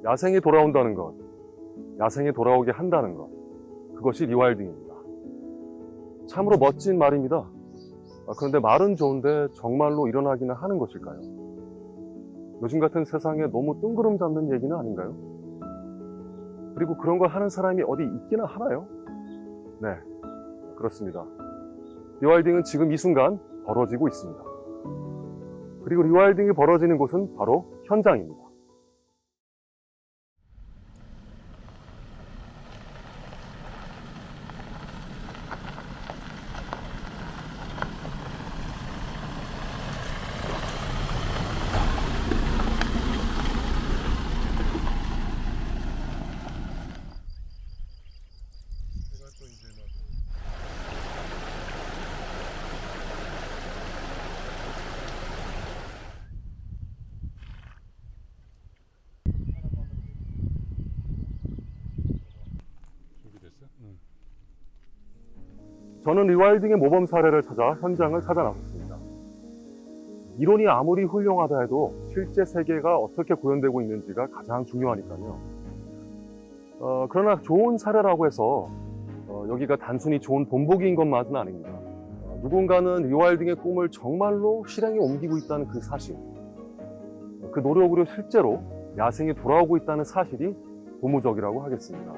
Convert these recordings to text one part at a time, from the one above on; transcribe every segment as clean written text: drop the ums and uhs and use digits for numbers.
야생이 돌아온다는 것, 야생이 돌아오게 한다는 것, 그것이 리와일딩입니다. 참으로 멋진 말입니다. 그런데 말은 좋은데 정말로 일어나기는 하는 것일까요? 요즘 같은 세상에 너무 뜬구름 잡는 얘기는 아닌가요? 그리고 그런 걸 하는 사람이 어디 있기는 하나요? 네, 그렇습니다. 리와일딩은 지금 이 순간 벌어지고 있습니다. 그리고 리와일딩이 벌어지는 곳은 바로 현장입니다. 저는 리와일딩의 모범 사례를 찾아 현장을 찾아 나섰습니다. 이론이 아무리 훌륭하다 해도 실제 세계가 어떻게 구현되고 있는지가 가장 중요하니까요. 그러나 좋은 사례라고 해서 여기가 단순히 좋은 본보기인 것만은 아닙니다. 누군가는 리와일딩의 꿈을 정말로 실행에 옮기고 있다는 그 사실, 그 노력으로 실제로 야생이 돌아오고 있다는 사실이 고무적이라고 하겠습니다.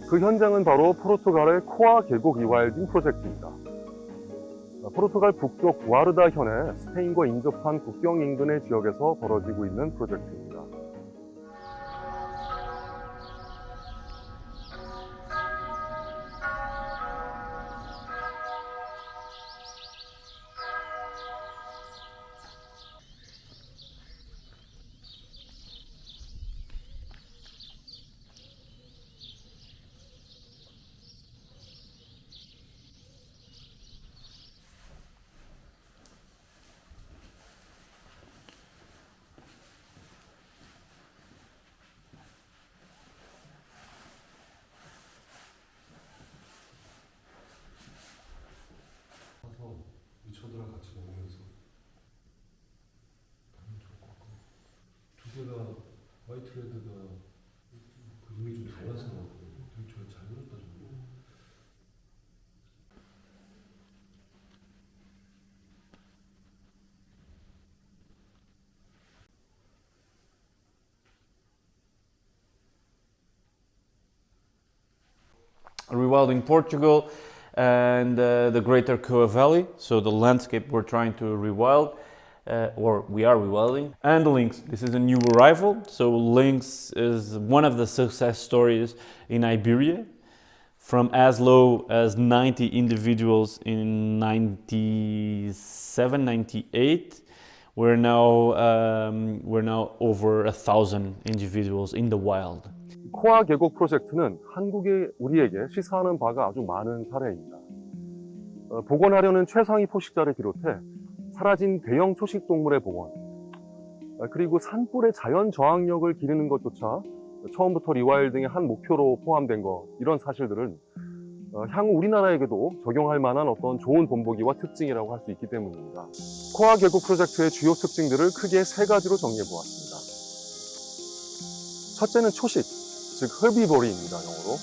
그 현장은 바로 포르투갈의 코아 계곡 리와일딩 프로젝트입니다. 포르투갈 북쪽 구아르다 현의 스페인과 인접한 국경 인근의 지역에서 벌어지고 있는 프로젝트입니다. 이초들랑 같이 먹으면서 하면 좋을 것 같고, 두 개 다 화이트 레드가 그림이 좀 달라서 되게 잘 그렸다 정도. Rewilding Portugal and the Greater Coa Valley, so the landscape we're trying to rewild, or we are rewilding. And Lynx, this is a new arrival, so Lynx is one of the success stories in Iberia. From as low as 90 individuals in 97, 98, we're now over 1,000 individuals in the wild. 코아 계곡 프로젝트는 한국에 우리에게 시사하는 바가 아주 많은 사례입니다. 복원하려는 최상위 포식자를 비롯해 사라진 대형 초식 동물의 복원, 그리고 산불의 자연 저항력을 기르는 것조차 처음부터 리와일딩의 한 목표로 포함된 것, 이런 사실들은 향후 우리나라에게도 적용할 만한 어떤 좋은 본보기와 특징이라고 할 수 있기 때문입니다. 코아 계곡 프로젝트의 주요 특징들을 크게 세 가지로 정리해 보았습니다. 첫째는 초식, 즉 herbivory입니다, 영어로.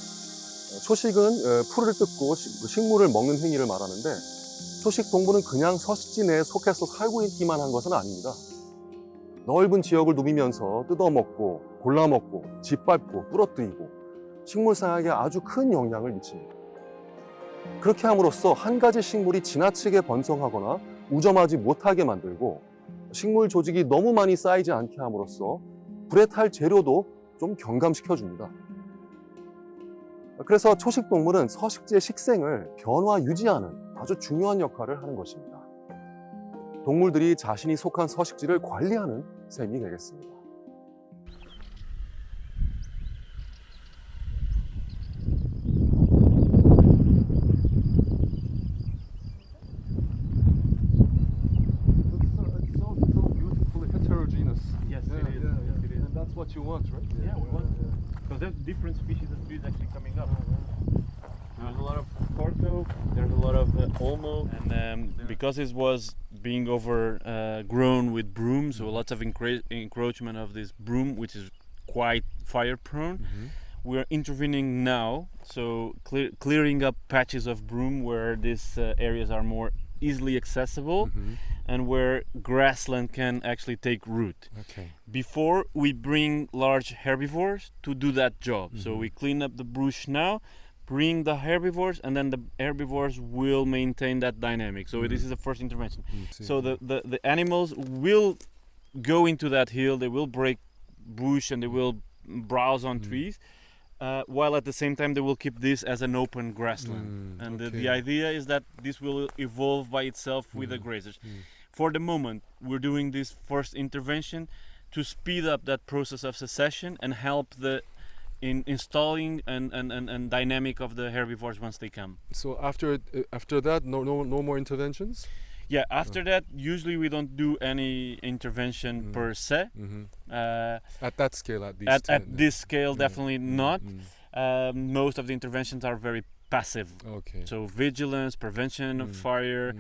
초식은 풀을 뜯고 식물을 먹는 행위를 말하는데, 초식 동물은 그냥 서식지 내에 속해서 살고 있기만 한 것은 아닙니다. 넓은 지역을 누비면서 뜯어먹고 골라먹고 짓밟고 부러뜨리고 식물사역에 아주 큰 영향을 미칩니다. 그렇게 함으로써 한 가지 식물이 지나치게 번성하거나 우점하지 못하게 만들고, 식물 조직이 너무 많이 쌓이지 않게 함으로써 불에 탈 재료도 좀 경감시켜줍니다. 그래서 초식동물은 서식지의 식생을 변화 유지하는 아주 중요한 역할을 하는 것입니다. 동물들이 자신이 속한 서식지를 관리하는 셈이 되겠습니다. What you want, right? Yeah, we want because there's different species of trees actually coming up. There's a lot of Porto, there's a lot of Olmo, and because it was being overgrown with broom, so lots of encroachment of this broom, which is quite fire prone. Mm-hmm. We're intervening now, so clearing up patches of broom where these areas are more easily accessible Mm-hmm. and where grassland can actually take root. Okay. Before we bring large herbivores to do that job. So Mhm. we clean up the brush now, bring the herbivores, and then the herbivores will maintain that dynamic. So this is the first intervention. So the animals will go into that hill, they will break bush and they will browse on trees, while at the same time they will keep this as an open grassland. And the idea is that this will evolve by itself with the grazers. For the moment, we're doing this first intervention to speed up that process of succession and help the installing and dynamic of the herbivores once they come. So after that, no more interventions. Yeah, after that, usually we don't do any intervention per se. Mm-hmm. Uh, At that scale, at least. at this scale, definitely not. Mm. Most of the interventions are very passive. Okay. So vigilance, prevention of fire,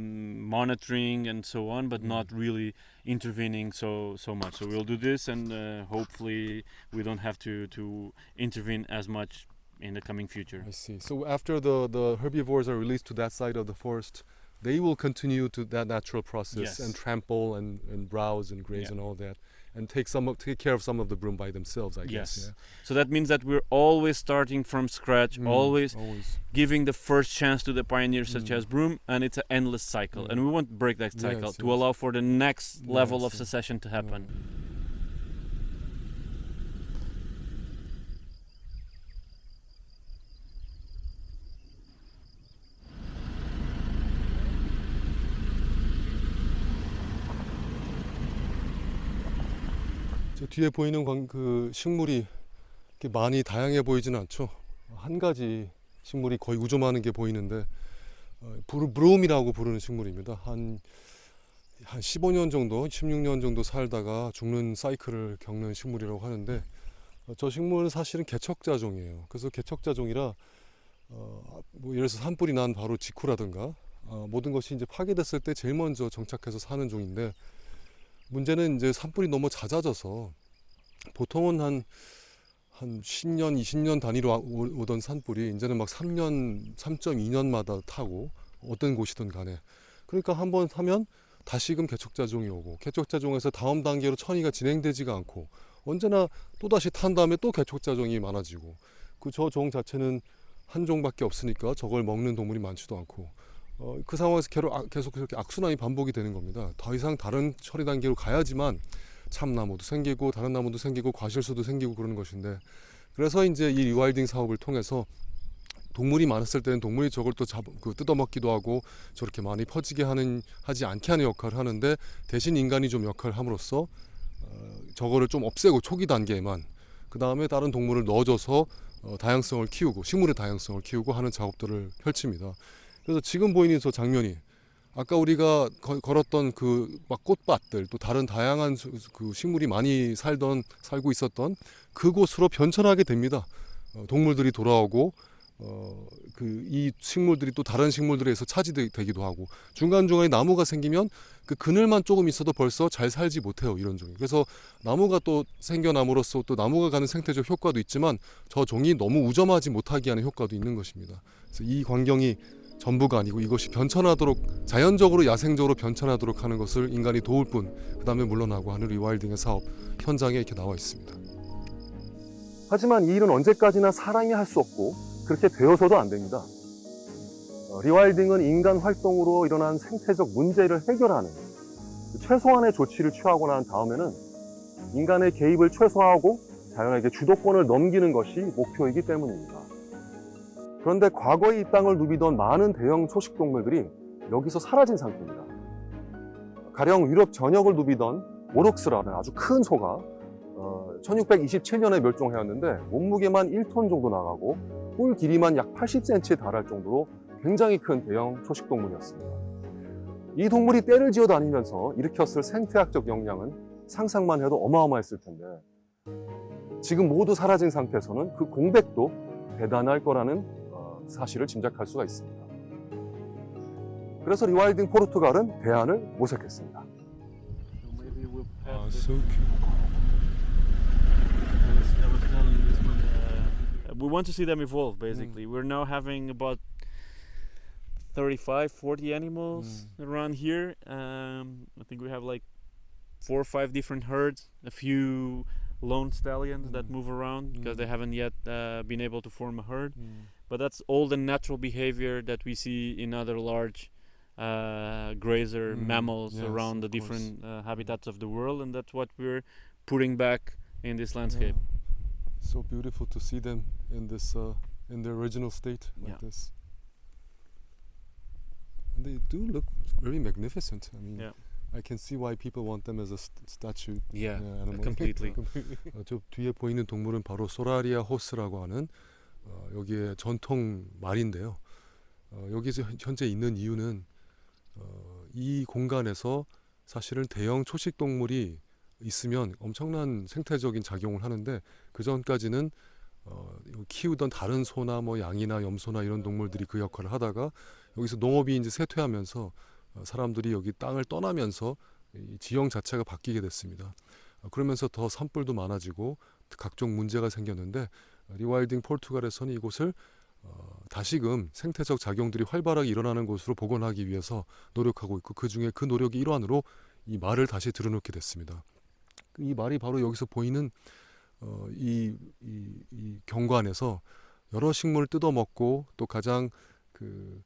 monitoring, and so on, but not really intervening so much. So we'll do this, and hopefully we don't have to intervene as much in the coming future. I see. So after the herbivores are released to that side of the forest, they will continue to that natural process Yes. and trample and browse and graze Yeah. and all that, and take care of some of the broom by themselves, I guess. Yes. So that means that we're always starting from scratch, Yeah? always Always. giving the first chance to the pioneers such as broom, and it's an endless cycle. And we won't break that cycle Yes, to yes. allow for the next level of Yes. succession to happen. 저 뒤에 보이는 그 식물이 이렇게 많이 다양해 보이지는 않죠. 한 가지 식물이 거의 우조많은 게 보이는데 브로움이라고 부르는 식물입니다. 한 15년 정도, 16년 정도 살다가 죽는 사이클을 겪는 식물이라고 하는데 저 식물은 사실은 개척자종이에요. 그래서 개척자종이라 뭐 예를 들어서 산불이 난 바로 직후라든가 모든 것이 이제 파괴됐을 때 제일 먼저 정착해서 사는 종인데 문제는 이제 산불이 너무 잦아져서 보통은 한 10년, 20년 단위로 오던 산불이 이제는 막 3년, 3.2년마다 타고 어떤 곳이든 간에 그러니까 한번 타면 다시금 개척자종이 오고 개척자종에서 다음 단계로 천위가 진행되지가 않고 언제나 또다시 탄 다음에 또 개척자종이 많아지고 그 저 종 자체는 한 종밖에 없으니까 저걸 먹는 동물이 많지도 않고 그 상황에서 계속 그렇게 악순환이 반복이 되는 겁니다. 더 이상 다른 처리 단계로 가야지만 참나무도 생기고 다른 나무도 생기고 과실수도 생기고 그러는 것인데 그래서 이제 이 리와일딩 사업을 통해서 동물이 많았을 때는 동물이 저걸 또 뜯어먹기도 하고 저렇게 많이 퍼지게 하지 않게 하는 역할을 하는데 대신 인간이 좀 역할을 함으로써 저거를 좀 없애고 초기 단계에만 그 다음에 다른 동물을 넣어줘서 다양성을 키우고 식물의 다양성을 키우고 하는 작업들을 펼칩니다. 그래서 지금 보이는 저 장면이 아까 우리가 걸었던 그 막 꽃밭들 또 다른 다양한 그 식물이 많이 살고 있었던 그곳으로 변천하게 됩니다. 동물들이 돌아오고 이 식물들이 또 다른 식물들에 의해서 차지되기도 하고 중간중간에 나무가 생기면 그 그늘만 조금 있어도 벌써 잘 살지 못해요, 이런 종이. 그래서 나무가 또 생겨남으로써 또 나무가 가는 생태적 효과도 있지만 저 종이 너무 우점하지 못하게 하는 효과도 있는 것입니다. 그래서 이 광경이 전부가 아니고 이것이 변천하도록 자연적으로 야생적으로 변천하도록 하는 것을 인간이 도울 뿐 그 다음에 물러나고 하는 리와일딩의 사업 현장에 이렇게 나와 있습니다. 하지만 이 일은 언제까지나 사람이 할 수 없고 그렇게 되어서도 안 됩니다. 리와일딩은 인간 활동으로 일어난 생태적 문제를 해결하는 최소한의 조치를 취하고 난 다음에는 인간의 개입을 최소화하고 자연에게 주도권을 넘기는 것이 목표이기 때문입니다. 그런데 과거에 이 땅을 누비던 많은 대형 초식동물들이 여기서 사라진 상태입니다. 가령 유럽 전역을 누비던 오록스라는 아주 큰 소가 1627년에 멸종하였는데 몸무게만 1톤 정도 나가고 뿔 길이만 약 80cm에 달할 정도로 굉장히 큰 대형 초식동물이었습니다. 이 동물이 떼를 지어 다니면서 일으켰을 생태학적 영향은 상상만 해도 어마어마했을 텐데 지금 모두 사라진 상태에서는 그 공백도 대단할 거라는 사실을 짐작할 수가 있습니다. 그래서 리와일딩 포르투갈은 대안을 모색했습니다. So maybe we'll pass So cute. we want to see them evolve. Basically, we're now having about 35, 40 animals around here. I think we have like 4 or 5 different herds, a few lone stallions that move around because they haven't yet been able to form a herd. But that's all the natural behavior that we see in other large grazer mammals Yes, around the of course. different habitats of the world, and that's what we're putting back in this landscape. So beautiful to see them in this in their original state like Yeah. this. And they do look very magnificent. I mean, Yeah. I can see why people want them as a statue. Yeah, animal. completely. 저 뒤에 보이는 동물은 바로 소라리아 호스라고 하는 여기에 전통 말인데요. 여기서 현재 있는 이유는 이 공간에서 사실은 대형 초식 동물이 있으면 엄청난 생태적인 작용을 하는데 그 전까지는 키우던 다른 소나 뭐 양이나 염소나 이런 동물들이 그 역할을 하다가 여기서 농업이 이제 쇠퇴하면서 사람들이 여기 땅을 떠나면서 이 지형 자체가 바뀌게 됐습니다. 그러면서 더 산불도 많아지고 각종 문제가 생겼는데 리와일딩 포르투갈에서는 이곳을 다시금 생태적 작용들이 활발하게 일어나는 곳으로 복원하기 위해서 노력하고 있고 그 중에 그 노력의 일환으로 이 말을 다시 들여놓게 됐습니다. 이 말이 바로 여기서 보이는 이 경관에서 여러 식물을 뜯어먹고 또 가장 그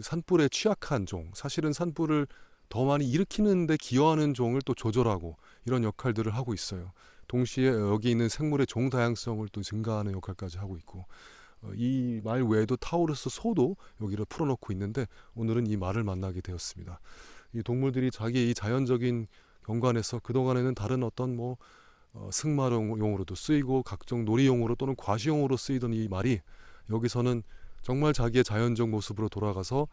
산불에 취약한 종, 사실은 산불을 더 많이 일으키는데 기여하는 종을 또 조절하고 이런 역할들을 하고 있어요. 동시에 여기 있는 생물의 종 다양성을 또 증가하는 역할까지 하고 있고 이 말 외에도 타우루스 소도 여기를 풀어놓고 있는데 오늘은 이 말을 만나게 되었습니다. 이 동물들이 자기의 이 자연적인 경관에서 그동안에는 다른 어떤 뭐 승마용으로도 쓰이고 각종 놀이용으로 또는 과시용으로 쓰이던 이 말이 여기서는 정말 자기의 자연적 모습으로 돌아가서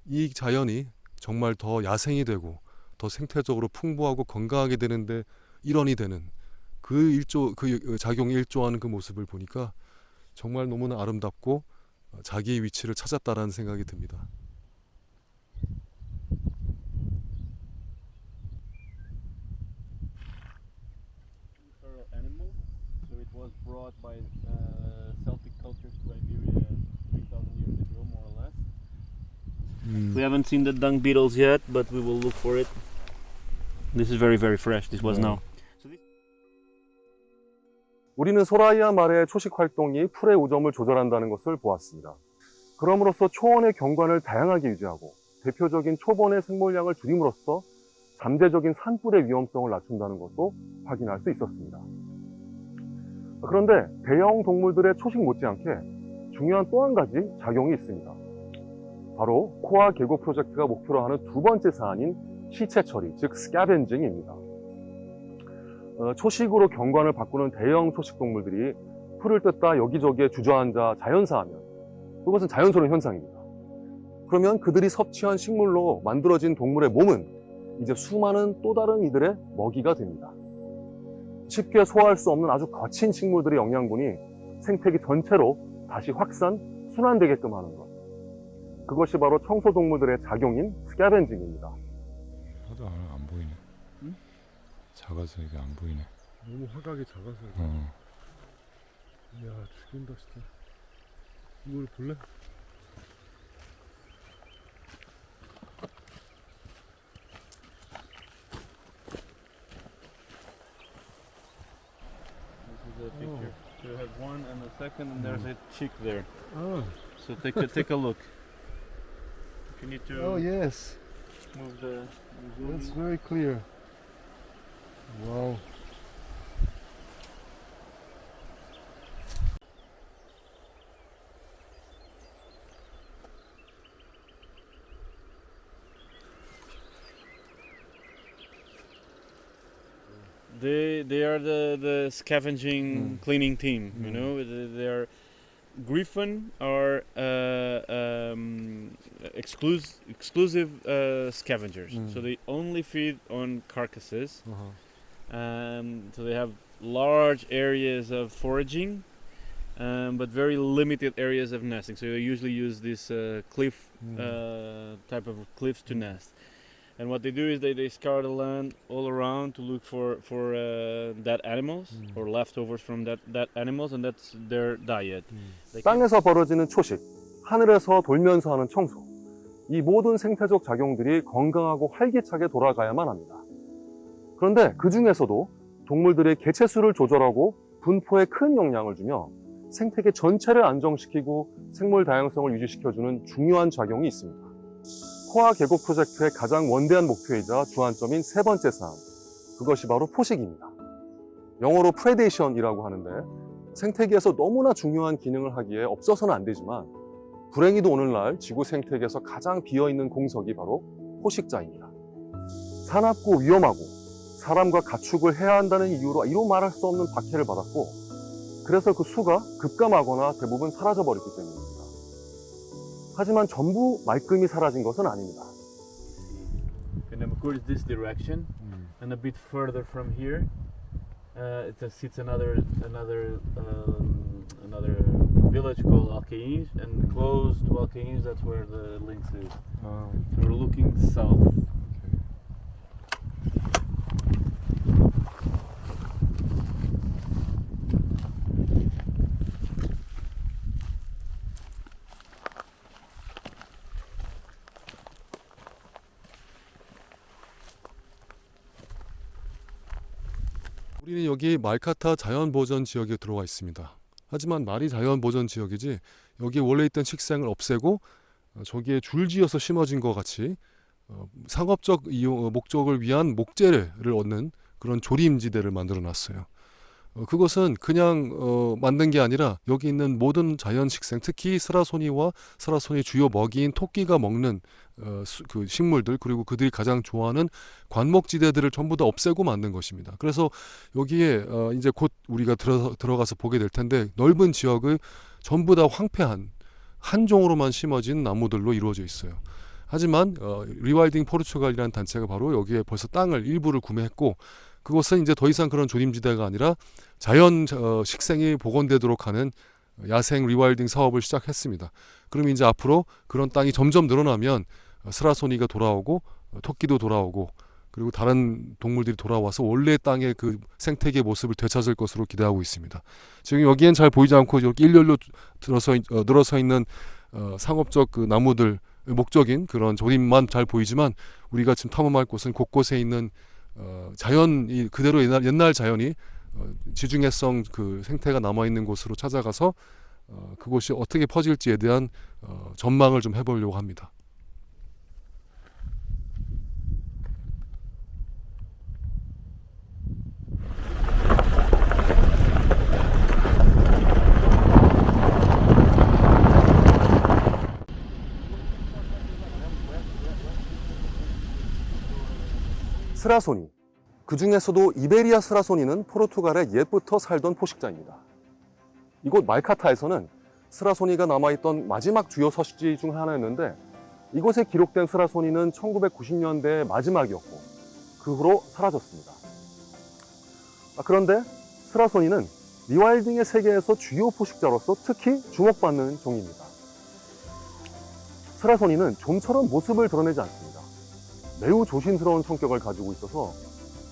이 자연이 정말 더 야생이 되고 더 생태적으로 풍부하고 건강하게 되는데 일원이 되는 그 작용에 일조하는 그 모습을 보니까 정말 너무나 아름답고 자기의 위치를 찾았다라는 생각이 듭니다. Animal, so it was brought by Celtic culture to Iberia 3,000 years ago, more or less. We haven't seen the dung beetles yet, but we will look for it. This is very, very fresh. This was now. 우리는 소라이아 말의 초식 활동이 풀의 우점을 조절한다는 것을 보았습니다. 그럼으로써 초원의 경관을 다양하게 유지하고 대표적인 초본의 생물량을 줄임으로써 잠재적인 산불의 위험성을 낮춘다는 것도 확인할 수 있었습니다. 그런데 대형 동물들의 초식 못지않게 중요한 또 한 가지 작용이 있습니다. 바로 코아 계곡 프로젝트가 목표로 하는 두 번째 사안인 시체 처리, 즉 스캐벤징입니다. 초식으로 경관을 바꾸는 대형 초식 동물들이 풀을 뜯다 여기저기에 주저앉아 자연사하면 그것은 자연스러운 현상입니다. 그러면 그들이 섭취한 식물로 만들어진 동물의 몸은 이제 수많은 또 다른 이들의 먹이가 됩니다. 쉽게 소화할 수 없는 아주 거친 식물들의 영양분이 생태계 전체로 다시 확산, 순환되게끔 하는 것. 그것이 바로 청소동물들의 작용인 스캐벤징입니다. 하도 안 보이네. 응? 작아서 이게 안 보이네. 너무 화각이 작아서 이야 죽인다 진짜. 이걸 볼래? This is a picture. So you have one and a second, and there's a chick there. 아, So take a look. If you need to oh yes, move the that's very clear. Wow. They are the scavenging cleaning team. You know, they are Griffin are exclusive scavengers. So they only feed on carcasses. So they have large areas of foraging, but very limited areas of nesting. So they usually use this cliff type of cliffs to nest. And what they do is they scour the land all around to look for dead animals or leftovers from that animals, and that's their diet. They can- 땅에서 벌어지는 초식, 하늘에서 돌면서 하는 청소. 이 모든 생태적 작용들이 건강하고 활기차게 돌아가야만 합니다. 그런데 그 중에서도 동물들의 개체수를 조절하고 분포에 큰 영향을 주며 생태계 전체를 안정시키고 생물 다양성을 유지시켜주는 중요한 작용이 있습니다. 코아 계곡 프로젝트의 가장 원대한 목표이자 주안점인 세 번째 사항, 그것이 바로 포식입니다. 영어로 프레데이션이라고 하는데 생태계에서 너무나 중요한 기능을 하기에 없어서는 안 되지만 불행히도 오늘날 지구 생태계에서 가장 비어있는 공석이 바로 포식자입니다. 사납고 위험하고 사람과 가축을 해야 한다는 이유로 이루 말할 수 없는 박해를 받았고, 그래서 그 수가 급감하거나 대부분 사라져버렸기 때문입니다. 하지만 전부 말끔히 사라진 것은 아닙니다. And then of course this direction, and a bit further from here, it sits another village called Alcaíns, and close to Alcaíns that's where the lynx is. 아, So we're looking south. 우리는 여기 말카타 자연보전 지역에 들어와 있습니다. 하지만 말이 자연보전 지역이지 여기 원래 있던 식생을 없애고 저기에 줄지어서 심어진 것 같이 상업적 목적을 위한 목재를 얻는 그런 조림지대를 만들어 놨어요. 그것은 그냥 만든 게 아니라 여기 있는 모든 자연 식생, 특히 스라소니와 스라소니 주요 먹이인 토끼가 먹는 그 식물들, 그리고 그들이 가장 좋아하는 관목지대들을 전부 다 없애고 만든 것입니다. 그래서 여기에 이제 곧 우리가 들어가서 보게 될 텐데 넓은 지역을 전부 다 황폐한 한 종으로만 심어진 나무들로 이루어져 있어요. 하지만 리와일딩 포르투갈이라는 단체가 바로 여기에 벌써 땅을 일부를 구매했고, 그것은 이제 더 이상 그런 조림지대가 아니라 자연 식생이 복원되도록 하는 야생 리와일딩 사업을 시작했습니다. 그럼 이제 앞으로 그런 땅이 점점 늘어나면 스라소니가 돌아오고 토끼도 돌아오고 그리고 다른 동물들이 돌아와서 원래 땅의 그 생태계 모습을 되찾을 것으로 기대하고 있습니다. 지금 여기엔 잘 보이지 않고 이렇게 일렬로 늘어서 있는 상업적 그 나무들 목적인 그런 조림만 잘 보이지만, 우리가 지금 탐험할 곳은 곳곳에 있는 자연이 그대로 옛날 자연이 지중해성 그 생태가 남아있는 곳으로 찾아가서 그곳이 어떻게 퍼질지에 대한 전망을 좀 해보려고 합니다. 스라소니, 그 중에서도 이베리아 스라소니는 포르투갈에 옛부터 살던 포식자입니다. 이곳 말카타에서는 스라소니가 남아있던 마지막 주요 서식지 중 하나였는데, 이곳에 기록된 스라소니는 1990년대의 마지막이었고 그 후로 사라졌습니다. 그런데 스라소니는 리와일딩의 세계에서 주요 포식자로서 특히 주목받는 종입니다. 스라소니는 좀처럼 모습을 드러내지 않습니다. 매우 조심스러운 성격을 가지고 있어서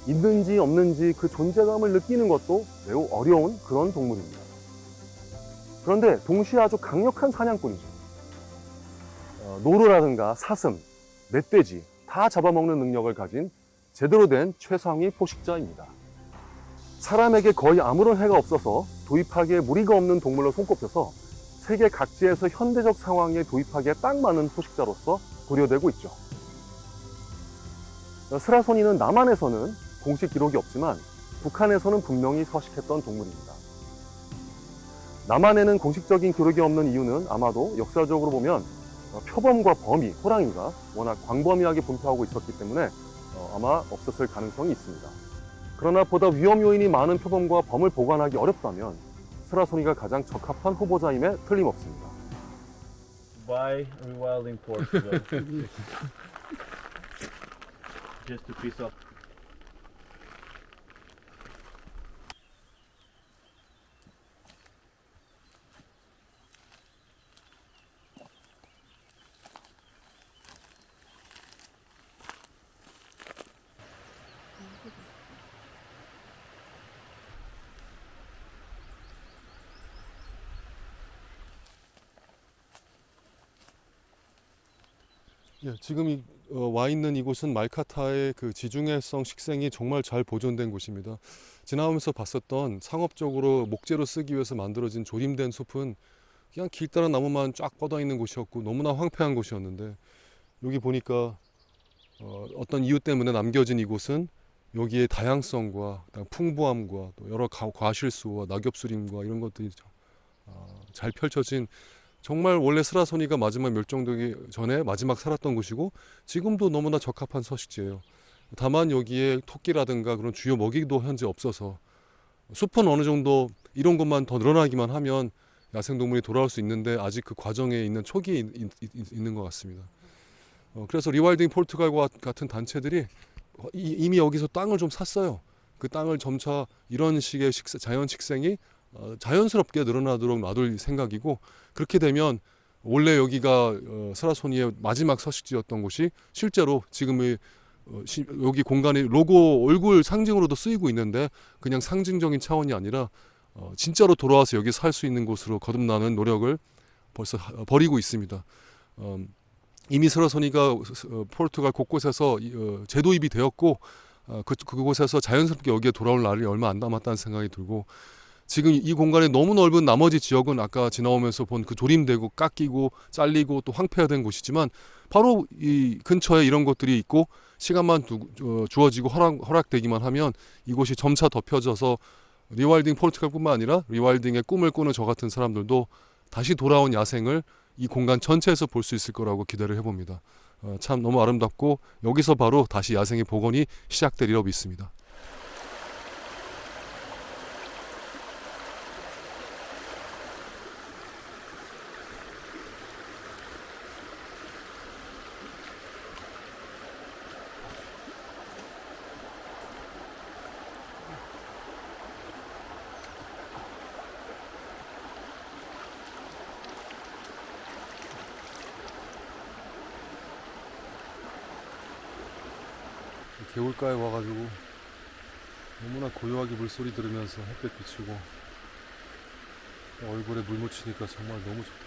있는지 없는지 그 존재감을 느끼는 것도 매우 어려운 그런 동물입니다. 그런데 동시에 아주 강력한 사냥꾼이죠. 노루라든가 사슴, 멧돼지 다 잡아먹는 능력을 가진 제대로 된 최상위 포식자입니다. 사람에게 거의 아무런 해가 없어서 도입하기에 무리가 없는 동물로 손꼽혀서 세계 각지에서 현대적 상황에 도입하기에 딱 맞는 포식자로서 고려되고 있죠. 스라소니는 남한에서는 공식 기록이 없지만 북한에서는 분명히 서식했던 동물입니다. 남한에는 공식적인 기록이 없는 이유는 아마도 역사적으로 보면 표범과 범이, 호랑이가 워낙 광범위하게 분포하고 있었기 때문에 아마 없었을 가능성이 있습니다. 그러나 보다 위험 요인이 많은 표범과 범을 보관하기 어렵다면 스라소니가 가장 적합한 후보자임에 틀림없습니다. By rewilding Portugal. Just to piece up. 예, 지금 와 있는 이곳은 말카타의 그 지중해성 식생이 정말 잘 보존된 곳입니다. 지나오면서 봤었던 상업적으로 목재로 쓰기 위해서 만들어진 조림된 숲은 그냥 길 따라 나무만 쫙 뻗어 있는 곳이었고 너무나 황폐한 곳이었는데 여기 보니까 어떤 이유 때문에 남겨진 이곳은 여기에 다양성과 그다음 풍부함과 또 여러 과실수와 낙엽수림과 이런 것들이 잘 펼쳐진 정말 원래 스라소니가 마지막 멸종되기 전에 마지막 살았던 곳이고 지금도 너무나 적합한 서식지예요. 다만 여기에 토끼라든가 그런 주요 먹이도 현재 없어서 숲은 어느 정도 이런 것만 더 늘어나기만 하면 야생동물이 돌아올 수 있는데 아직 그 과정에 있는 초기에 있는 것 같습니다. 그래서 리와일딩 포르투갈과 같은 단체들이 이미 여기서 땅을 좀 샀어요. 그 땅을 점차 이런 식의 자연 식생이 자연스럽게 늘어나도록 놔둘 생각이고 그렇게 되면 원래 여기가 스라소니의 마지막 서식지였던 곳이 실제로 지금의 여기 공간이 로고 얼굴 상징으로도 쓰이고 있는데 그냥 상징적인 차원이 아니라 진짜로 돌아와서 여기 살 수 있는 곳으로 거듭나는 노력을 벌써 벌이고 있습니다. 이미 스라소니가 포르투갈 곳곳에서 재도입이 되었고 그곳에서 자연스럽게 여기에 돌아올 날이 얼마 안 남았다는 생각이 들고 지금 이 공간이 너무 넓은 나머지 지역은 아까 지나오면서 본 그 조림되고 깎이고 잘리고 또 황폐화된 곳이지만 바로 이 근처에 이런 것들이 있고 시간만 주어지고 허락되기만 하면 이곳이 점차 덮여져서 리와일딩 포르투갈뿐만 아니라 리와일딩의 꿈을 꾸는 저 같은 사람들도 다시 돌아온 야생을 이 공간 전체에서 볼 수 있을 거라고 기대를 해봅니다. 참 너무 아름답고 여기서 바로 다시 야생의 복원이 시작되리라 믿습니다. 개울가에 와가지고 너무나 고요하게 물소리 들으면서 햇볕 비치고 얼굴에 물 묻히니까 정말 너무 좋다.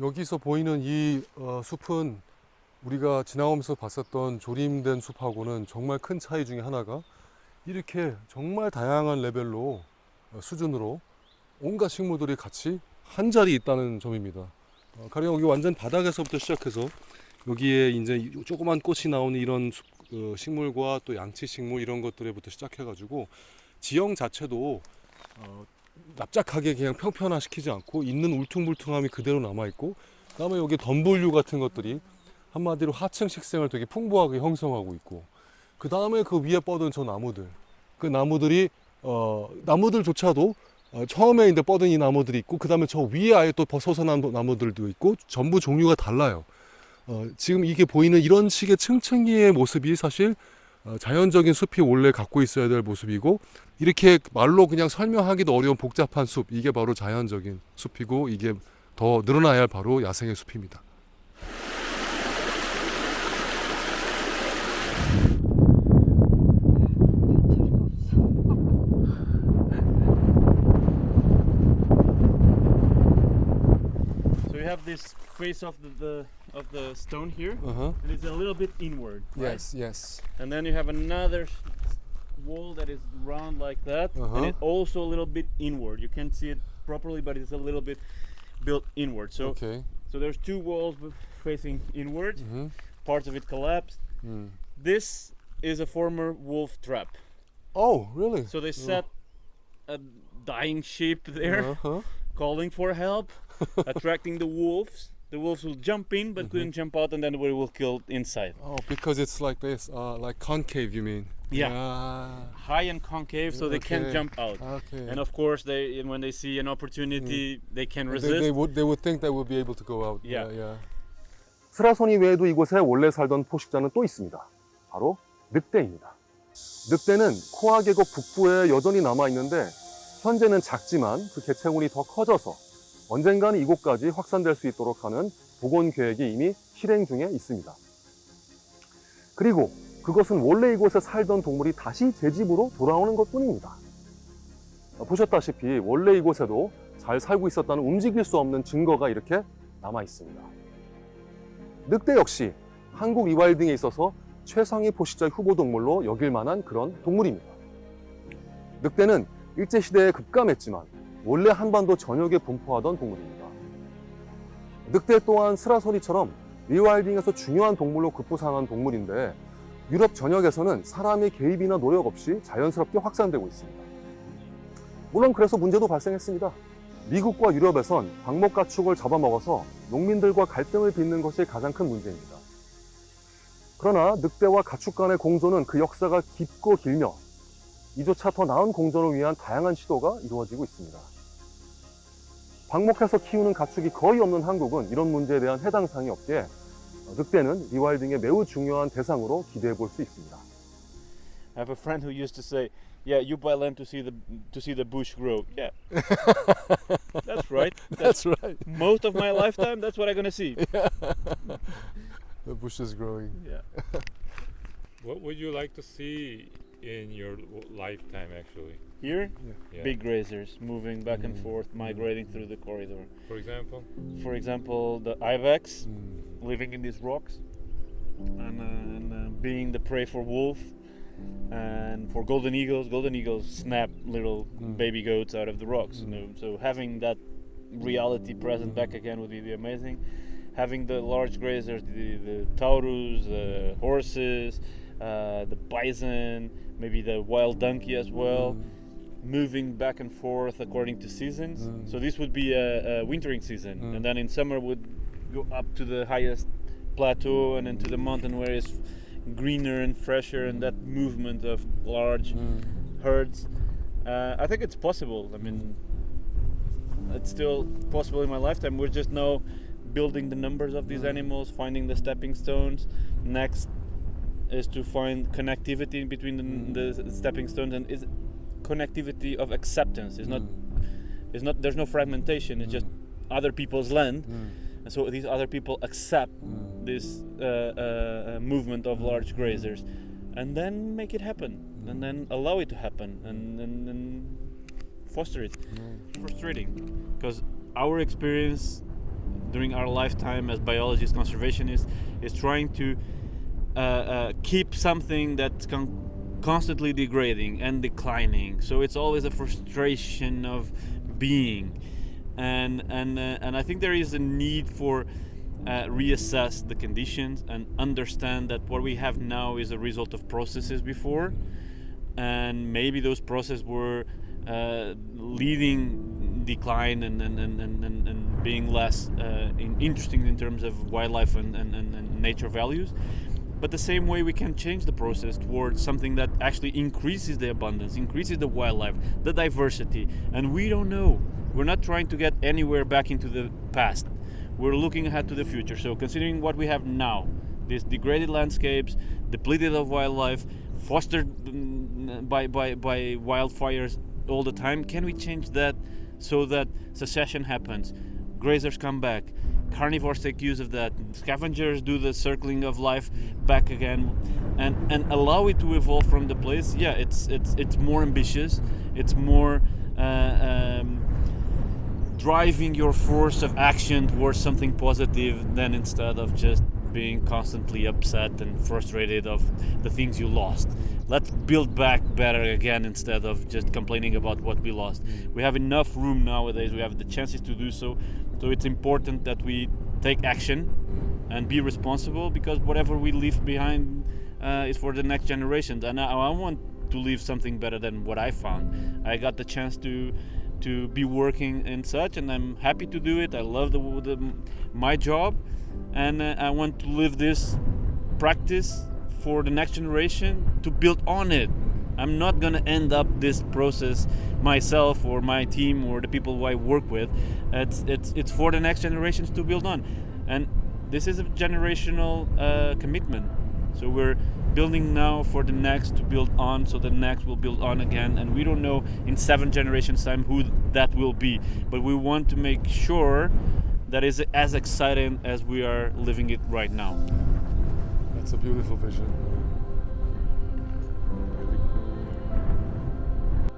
여기서 보이는 이 숲은 우리가 지나오면서 봤었던 조림된 숲하고는 정말 큰 차이 중에 하나가 이렇게 정말 다양한 레벨로 수준으로 온갖 식물들이 같이 한 자리에 있다는 점입니다. 가령 여기 완전 바닥에서부터 시작해서 여기에 이제 조그만 꽃이 나오는 이런 식물과 또 양치식물 이런 것들부터 시작해가지고 지형 자체도 납작하게 그냥 평평화시키지 않고 있는 울퉁불퉁함이 그대로 남아있고 그다음에 여기 덤불류 같은 것들이 한마디로 하층 식생을 되게 풍부하게 형성하고 있고 그 다음에 그 위에 뻗은 저 나무들 그 나무들이 나무들조차도 처음에 이제 뻗은 이 나무들이 있고 그 다음에 저 위에 아예 또 솟아난 나무들도 있고 전부 종류가 달라요. 지금 이게 보이는 이런 식의 층층이의 모습이 사실 자연적인 숲이 원래 갖고 있어야 될 모습이고 이렇게 말로 그냥 설명하기도 어려운 복잡한 숲 이게 바로 자연적인 숲이고 이게 더 늘어나야 할 바로 야생의 숲입니다. So you have this face of the stone here, Uh-huh. and it's a little bit inward. Right? yes. And then you have another wall that is round like that, Uh-huh. and it's also a little bit inward. You can't see it properly, but it's a little bit built inward. So Okay. so there's two walls facing inward. Mm-hmm. Parts of it collapsed. This is a former wolf trap. Oh, really? So they set a dying sheep there, Uh-huh. calling for help, attracting the wolves, the wolves will jump in but couldn't jump out, and then we will kill inside. Oh, because it's like this, like concave, you mean? Yeah. Ah, High and concave, so they can't Okay. jump out. okay. And of course, when they see an opportunity, they can They- resist. they would think they would be able to go out. Yeah. yeah. 스라소니 외에도 이곳에 원래 살던 포식자는 또 있습니다. 바로 늑대입니다. 늑대는 코아 계곡 북부에 여전히 남아있는데 현재는 작지만 그 개체군이 더 커져서 언젠가는 이곳까지 확산될 수 있도록 하는 복원 계획이 이미 실행 중에 있습니다. 그리고 그것은 원래 이곳에 살던 동물이 다시 제 집으로 돌아오는 것뿐입니다. 보셨다시피 원래 이곳에도 잘 살고 있었다는 움직일 수 없는 증거가 이렇게 남아 있습니다. 늑대 역시 한국 리와일딩에 있어서 최상위 포식자 후보 동물로 여길 만한 그런 동물입니다. 늑대는 일제시대에 급감했지만 원래 한반도 전역에 분포하던 동물입니다. 늑대 또한 스라소니처럼 리와일딩에서 중요한 동물로 급부상한 동물인데 유럽 전역에서는 사람의 개입이나 노력 없이 자연스럽게 확산되고 있습니다. 물론 그래서 문제도 발생했습니다. 미국과 유럽에선 방목 가축을 잡아먹어서 농민들과 갈등을 빚는 것이 가장 큰 문제입니다. 그러나 늑대와 가축 간의 공존은 그 역사가 깊고 길며 이조차 더 나은 공존을 위한 다양한 시도가 이루어지고 있습니다. 방목해서 키우는 가축이 거의 없는 한국은 이런 문제에 대한 해당 사항이 없기에 늑대는 리와일딩의 매우 중요한 대상으로 기대해 볼 수 있습니다. I have a friend who used to say, "Yeah, you buy land to see the bush grow." Yeah, that's right. That's right. Most of my lifetime, that's what I'm gonna see. The bush is growing. Yeah. What would you like to see in your lifetime, actually? Here, Yeah. big grazers moving back and forth, migrating through the corridor. For example? For example, the ibex Mm. living in these rocks and being the prey for wolf, and for golden eagles. Golden eagles snap little baby goats out of the rocks. You know, so having that reality present back again would be amazing. Having the large grazers, the taurus, the horses, the bison, maybe the wild donkey as well, moving back and forth according to seasons. So this would be a wintering season, and then in summer would go up to the highest plateau and into the mountain where it's greener and fresher, and that movement of large herds. I think it's possible. I mean, it's still possible in my lifetime. We're just now building the numbers of these animals, finding the stepping stones. Next is to find connectivity between the stepping stones, and is connectivity of acceptance. It's not. There's no fragmentation. It's just other people's land, and so these other people accept this movement of large grazers, and then make it happen, and then allow it to happen, and foster it. Frustrating, because our experience during our lifetime as biologists, conservationists, is trying to keep something that's constantly degrading and declining. So it's always a frustration of being, and I think there is a need for reassess the conditions and understand that what we have now is a result of processes before, and maybe those processes were leading decline and being less interesting in terms of wildlife and nature values. But the same way we can change the process towards something that actually increases the abundance, increases the wildlife, the diversity. And we don't know. We're not trying to get anywhere back into the past. We're looking ahead to the future. So considering what we have now, these degraded landscapes, depleted of wildlife, fostered by wildfires all the time, can we change that so that succession happens? Grazers come back, carnivores take use of that, scavengers do the circling of life back again, and allow it to evolve from the place. Yeah, it's more ambitious, it's more driving your force of action towards something positive than instead of just being constantly upset and frustrated of the things you lost. Let's build back better again instead of just complaining about what we lost. We have enough room nowadays, we have the chances to do so. So it's important that we take action and be responsible, because whatever we leave behind is for the next generations. And I want to leave something better than what I found. I got the chance to to be working and such, and I'm happy to do it. I love my job, and I want to live this practice for the next generation to build on it. I'm not gonna end up this process myself or my team or the people who I work with. It's for the next generations to build on, and this is a generational commitment. So we're building now for the next to build on, so the next will build on again, and we don't know in 7 generations time who that will be, but we want to make sure that is as exciting as we are living it right now. That's a beautiful vision.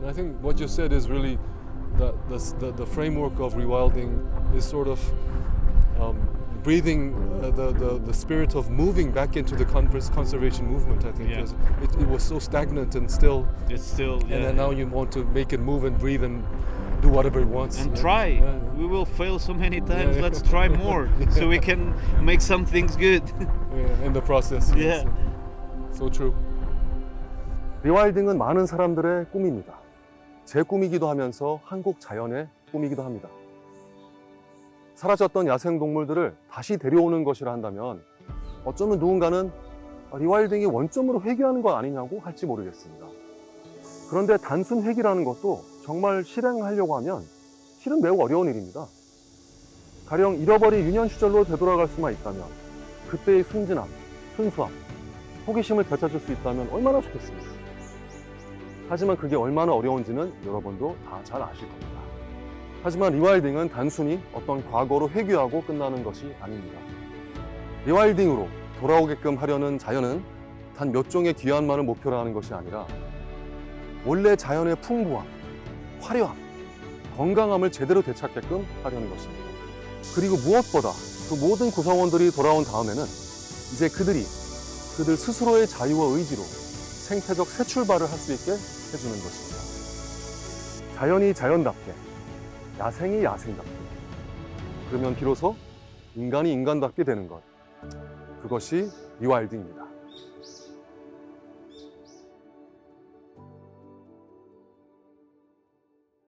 And I think what you said is really the framework of rewilding is sort of breathing the spirit of moving back into the conservation movement. I think Yeah. 'cause it was so stagnant and still, It's still and then now you want to make it move and breathe and do whatever it wants. and Yeah. try. Yeah. We will fail so many times. yeah. Let's try more so we can make some things good. Yeah, in the process. Yeah. So true. 리와일딩은 많은 사람들의 꿈입니다. 제 꿈이기도 하면서 한국 자연의 꿈이기도 합니다. 사라졌던 야생동물들을 다시 데려오는 것이라 한다면 어쩌면 누군가는 리와일딩이 원점으로 회귀하는 거 아니냐고 할지 모르겠습니다. 그런데 단순 회귀라는 것도 정말 실행하려고 하면 실은 매우 어려운 일입니다. 가령 잃어버린 유년 시절로 되돌아갈 수만 있다면 그때의 순진함, 순수함, 호기심을 되찾을 수 있다면 얼마나 좋겠습니까? 하지만 그게 얼마나 어려운지는 여러분도 다 잘 아실 겁니다. 하지만 리와일딩은 단순히 어떤 과거로 회귀하고 끝나는 것이 아닙니다. 리와일딩으로 돌아오게끔 하려는 자연은 단 몇 종의 귀환만을 모표로 하는 것이 아니라 원래 자연의 풍부함, 화려함, 건강함을 제대로 되찾게끔 하려는 것입니다. 그리고 무엇보다 그 모든 구성원들이 돌아온 다음에는 이제 그들 스스로의 자유와 의지로 생태적 새 출발을 할 수 있게 해주는 것입니다. 자연이 자연답게, 야생이 야생답게, 그러면 비로소 인간이 인간답게 되는 것, 그것이 리와일딩입니다.